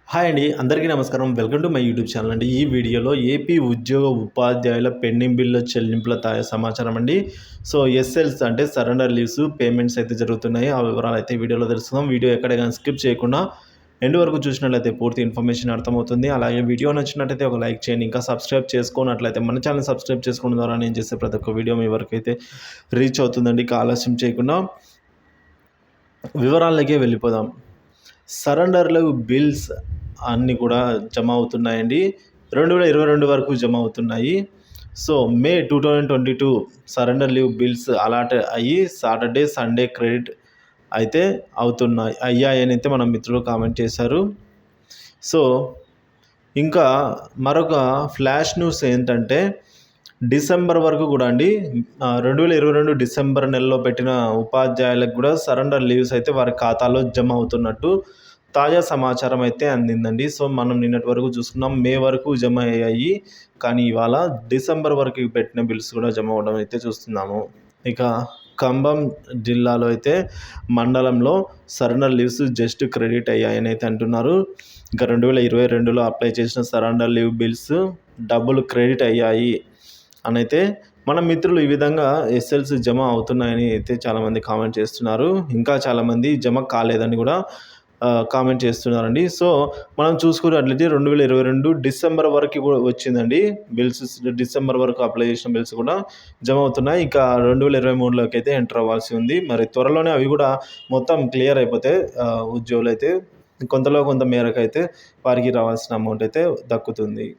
Hi అండి. అందరికీ నమస్కారం. Welcome to my YouTube channel అండి. ఈ వీడియోలో ఏపీ ఉద్యోగ ఉపాధ్యాయుల పెండింగ్ బిల్లుల చెల్లింపుల సమాచారం అండి. సో, ఎస్ఎల్స్ అంటే సరెండర్ లీవ్స్ పేమెంట్స్ అయితే జరుగుతున్నాయి. ఆ వివరాలైతే ఈ వీడియోలో తెలుసుకుందాం. వీడియో ఎక్కడ గాని స్కిప్ చేయకుండా ఎండ్ వరకు చూసినట్లయితే పూర్తి ఇన్ఫర్మేషన్ అర్థమవుతుంది. అలాగే వీడియో నచ్చినట్లయితే ఒక లైక్ చేయండి. ఇంకా సబ్స్క్రైబ్ చేసుకోనట్లయితే మన ఛానల్ సబ్స్క్రైబ్ చేసుకోవడం ద్వారా నేను చేసే ప్రతి ఒక్క వీడియో మీ వరకైతే రీచ్ అవుతుందండి. ఇక ఆలస్యం చేయకుండా వివరాలకే వెళ్ళిపోదాం. సరెండర్‌లు బిల్స్ అన్నీ కూడా జమ అవుతున్నాయండి. 2022 వరకు జమ అవుతున్నాయి. సో, మే 2022 సరెండర్ లీవ్ బిల్స్ అలాట్ అయ్యి సాటర్డే, సండే క్రెడిట్ అయితే అయ్యాయనైతే మన మిత్రులు కామెంట్ చేశారు. సో, ఇంకా మరొక ఫ్లాష్ న్యూస్ ఏంటంటే డిసెంబర్ వరకు కూడా అండి 2022 డిసెంబర్ నెలలో పెట్టిన ఉపాధ్యాయులకు కూడా సరెండర్ లీవ్స్ అయితే వారి ఖాతాలో జమ అవుతున్నట్టు తాజా సమాచారం అయితే అందిందండి. సో, మనం నిన్నటి వరకు చూసుకున్నాం. మే వరకు జమ అయ్యాయి. కానీ ఇవాళ డిసెంబర్ వరకు పెట్టిన బిల్స్ కూడా జమ అవ్వడం అయితే చూస్తున్నాము. ఇక ఖమ్మం జిల్లాలో అయితే మండలంలో సరెండర్ లీవ్స్ జస్ట్ క్రెడిట్ అయ్యాయని అయితే అంటున్నారు. ఇంకా 2022లో అప్లై చేసిన సరెండర్ లీవ్ బిల్స్ డబ్బులు క్రెడిట్ అయ్యాయి అనైతే మన మిత్రులు ఈ విధంగా ఎస్ఎల్స్ జమ అవుతున్నాయని అయితే చాలామంది కామెంట్ చేస్తున్నారు. ఇంకా చాలామంది జమ కాలేదని కూడా కామెంట్ చేస్తున్నారండి. సో, మనం చూసుకున్నట్లయితే 2022 డిసెంబర్ వరకు కూడా వచ్చిందండి బిల్స్. డిసెంబర్ వరకు అప్లై చేసిన బిల్స్ కూడా జమ అవుతున్నాయి. ఇక 2023లోకి అయితే ఎంటర్ అవ్వాల్సి ఉంది. మరి త్వరలోనే అవి కూడా మొత్తం క్లియర్ అయిపోతే ఉద్యోగులైతే కొంత మేరకు అయితే వారికి రావాల్సిన అమౌంట్ అయితే దక్కుతుంది.